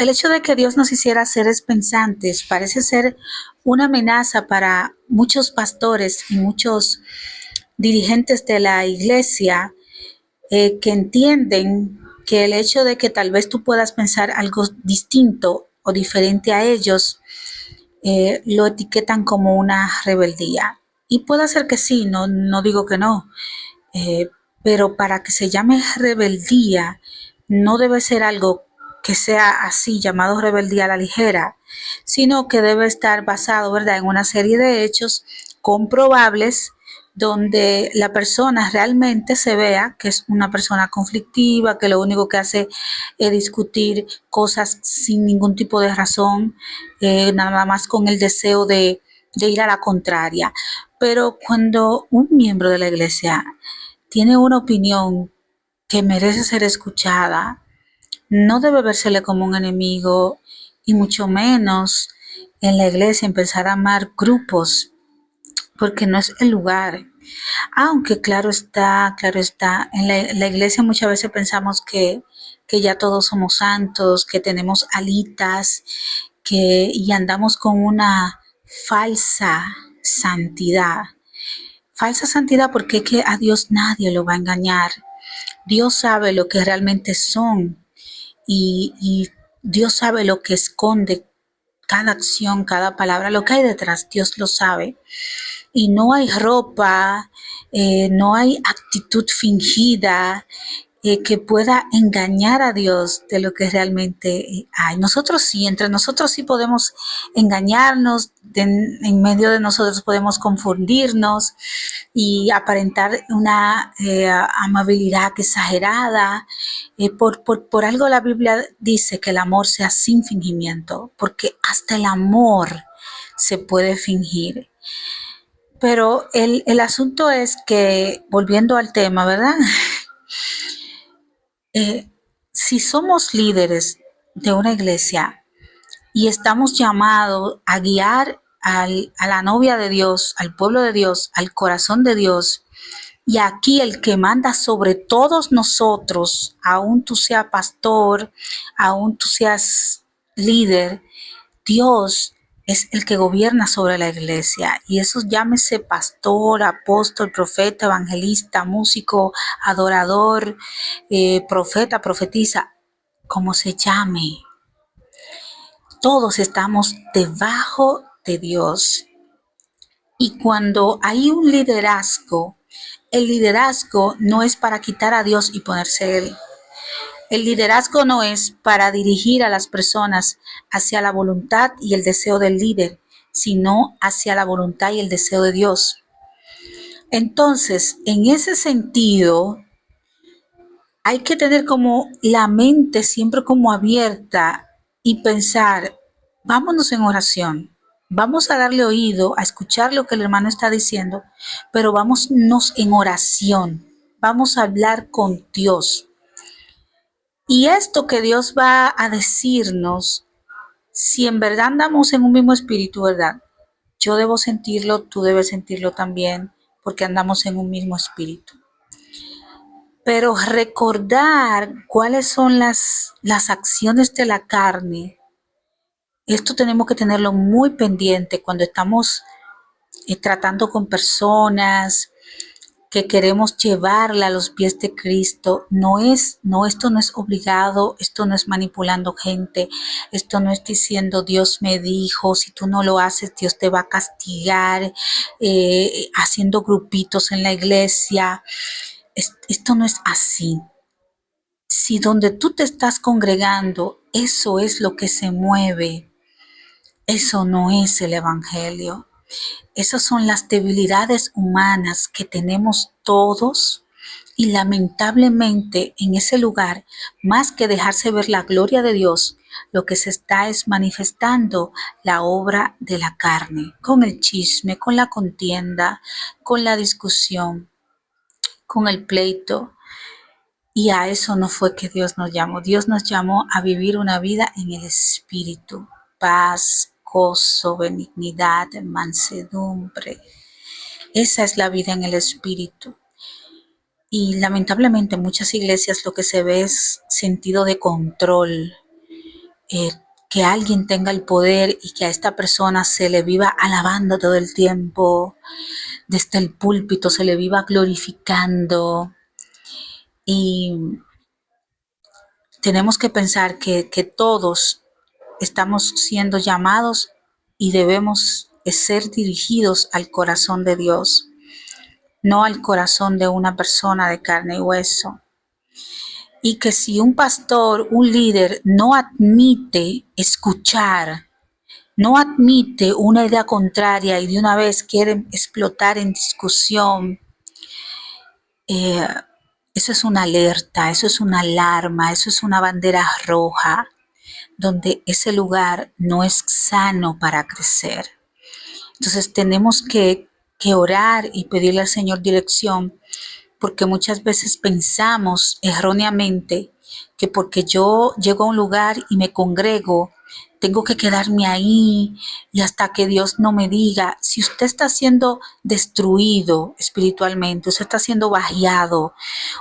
el hecho de que Dios nos hiciera seres pensantes parece ser una amenaza para muchos pastores y muchos dirigentes de la iglesia que entienden que el hecho de que tal vez tú puedas pensar algo distinto o diferente a ellos, lo etiquetan como una rebeldía. Y puede ser que sí, no digo que no, eh, pero para que se llame rebeldía, no debe ser algo que sea así llamado rebeldía a la ligera, sino que debe estar basado, ¿verdad?, en una serie de hechos comprobables donde la persona realmente se vea que es una persona conflictiva, que lo único que hace es discutir cosas sin ningún tipo de razón, nada más con el deseo de ir a la contraria. Pero cuando un miembro de la iglesia tiene una opinión que merece ser escuchada, no debe vérsele como un enemigo y mucho menos en la iglesia empezar a amar grupos porque no es el lugar. Aunque claro está, en la iglesia muchas veces pensamos que ya todos somos santos, que tenemos alitas, y andamos con una falsa santidad. Falsa santidad porque es que a Dios nadie lo va a engañar. Dios sabe lo que realmente son y Dios sabe lo que esconde cada acción, cada palabra, lo que hay detrás, Dios lo sabe. Y no hay ropa, no hay actitud fingida que pueda engañar a Dios de lo que realmente hay. Nosotros sí, entre nosotros sí podemos engañarnos, en medio de nosotros podemos confundirnos y aparentar una amabilidad exagerada. Por algo la Biblia dice que el amor sea sin fingimiento, porque hasta el amor se puede fingir. Pero el asunto es que, volviendo al tema, ¿verdad? Si somos líderes de una iglesia y estamos llamados a guiar a la novia de Dios, al pueblo de Dios, al corazón de Dios, y aquí el que manda sobre todos nosotros, aún tú seas pastor, aún tú seas líder, Dios es el que gobierna sobre la iglesia y eso llámese pastor, apóstol, profeta, evangelista, músico, adorador, profeta, profetisa, como se llame. Todos estamos debajo de Dios. Y cuando hay un liderazgo, el liderazgo no es para quitar a Dios y ponerse Él. El liderazgo no es para dirigir a las personas hacia la voluntad y el deseo del líder, sino hacia la voluntad y el deseo de Dios. Entonces, en ese sentido, hay que tener como la mente siempre como abierta y pensar, vámonos en oración, vamos a darle oído, a escuchar lo que el hermano está diciendo, pero vámonos en oración, vamos a hablar con Dios. Y esto que Dios va a decirnos, si en verdad andamos en un mismo espíritu, ¿verdad? Yo debo sentirlo, tú debes sentirlo también, porque andamos en un mismo espíritu. Pero recordar cuáles son las acciones de la carne, esto tenemos que tenerlo muy pendiente cuando estamos tratando con personas, que queremos llevarla a los pies de Cristo. Esto no es obligado, esto no es manipulando gente, esto no es diciendo Dios me dijo, si tú no lo haces Dios te va a castigar, haciendo grupitos en la iglesia. Esto no es así. Si donde tú te estás congregando, eso es lo que se mueve, eso no es el evangelio. Esas son las debilidades humanas que tenemos todos y lamentablemente en ese lugar, más que dejarse ver la gloria de Dios, lo que se está es manifestando la obra de la carne, con el chisme, con la contienda, con la discusión, con el pleito. Y a eso no fue que Dios nos llamó. Dios nos llamó a vivir una vida en el Espíritu, paz, gozo, benignidad, mansedumbre. Esa es la vida en el Espíritu. Y lamentablemente en muchas iglesias lo que se ve es sentido de control, que alguien tenga el poder y que a esta persona se le viva alabando todo el tiempo, desde el púlpito se le viva glorificando. Y tenemos que pensar que todos estamos siendo llamados y debemos ser dirigidos al corazón de Dios, no al corazón de una persona de carne y hueso. Y que si un pastor, un líder, no admite escuchar, no admite una idea contraria y de una vez quiere explotar en discusión, eh, eso es una alerta, eso es una alarma, eso es una bandera roja, donde ese lugar no es sano para crecer. Entonces tenemos que orar y pedirle al Señor dirección, porque muchas veces pensamos erróneamente que porque yo llego a un lugar y me congrego, tengo que quedarme ahí y hasta que Dios no me diga. Si usted está siendo destruido espiritualmente, usted está siendo bajeado,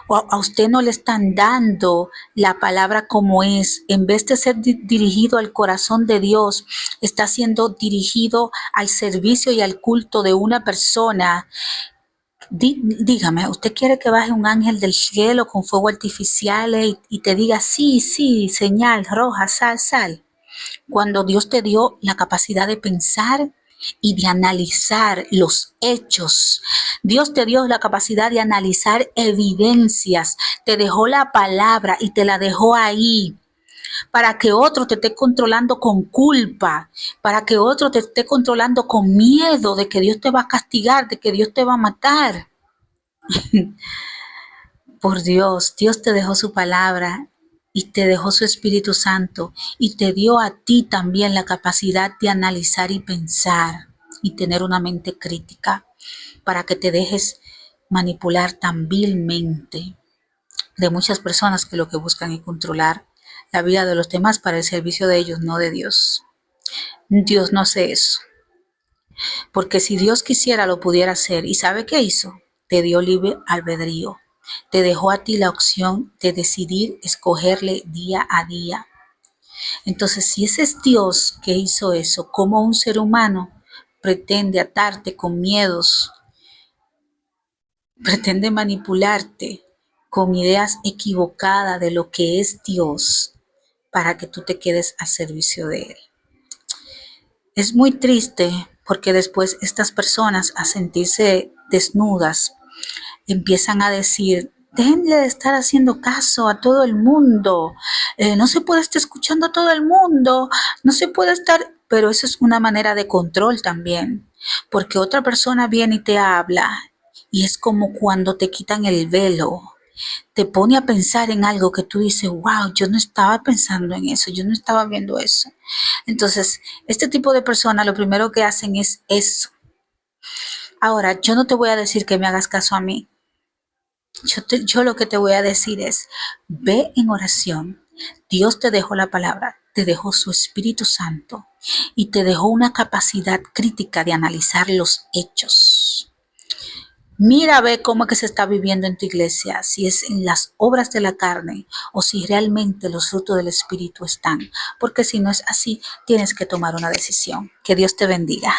o a usted no le están dando la palabra como es, en vez de ser dirigido al corazón de Dios, está siendo dirigido al servicio y al culto de una persona. Dígame, ¿usted quiere que baje un ángel del cielo con fuego artificial y te diga sí, sí, señal roja, sal, sal? Cuando Dios te dio la capacidad de pensar y de analizar los hechos. Dios te dio la capacidad de analizar evidencias, te dejó la palabra y te la dejó ahí para que otro te esté controlando con culpa, para que otro te esté controlando con miedo de que Dios te va a castigar, de que Dios te va a matar. Por Dios, Dios te dejó su palabra y te dejó su Espíritu Santo y te dio a ti también la capacidad de analizar y pensar y tener una mente crítica para que te dejes manipular tan vilmente de muchas personas que lo que buscan es controlar la vida de los demás para el servicio de ellos, no de Dios. Dios no hace eso, porque si Dios quisiera lo pudiera hacer. ¿Y sabe qué hizo? Te dio libre albedrío. Te dejó a ti la opción de decidir escogerle día a día. Entonces, si ese es Dios que hizo eso, ¿cómo un ser humano pretende atarte con miedos, pretende manipularte con ideas equivocadas de lo que es Dios para que tú te quedes a servicio de Él? Es muy triste porque después estas personas, a sentirse desnudas, empiezan a decir: déjenle de estar haciendo caso a todo el mundo, no se puede estar escuchando a todo el mundo, no se puede estar. Pero eso es una manera de control también, porque otra persona viene y te habla y es como cuando te quitan el velo, te pone a pensar en algo que tú dices: wow, yo no estaba pensando en eso, yo no estaba viendo eso. Entonces, este tipo de personas lo primero que hacen es eso. Ahora, yo no te voy a decir que me hagas caso a mí. Yo lo que te voy a decir es: ve en oración. Dios te dejó la palabra, te dejó su Espíritu Santo y te dejó una capacidad crítica de analizar los hechos. Mira, ve cómo es que se está viviendo en tu iglesia, si es en las obras de la carne o si realmente los frutos del Espíritu están. Porque si no es así, tienes que tomar una decisión. Que Dios te bendiga.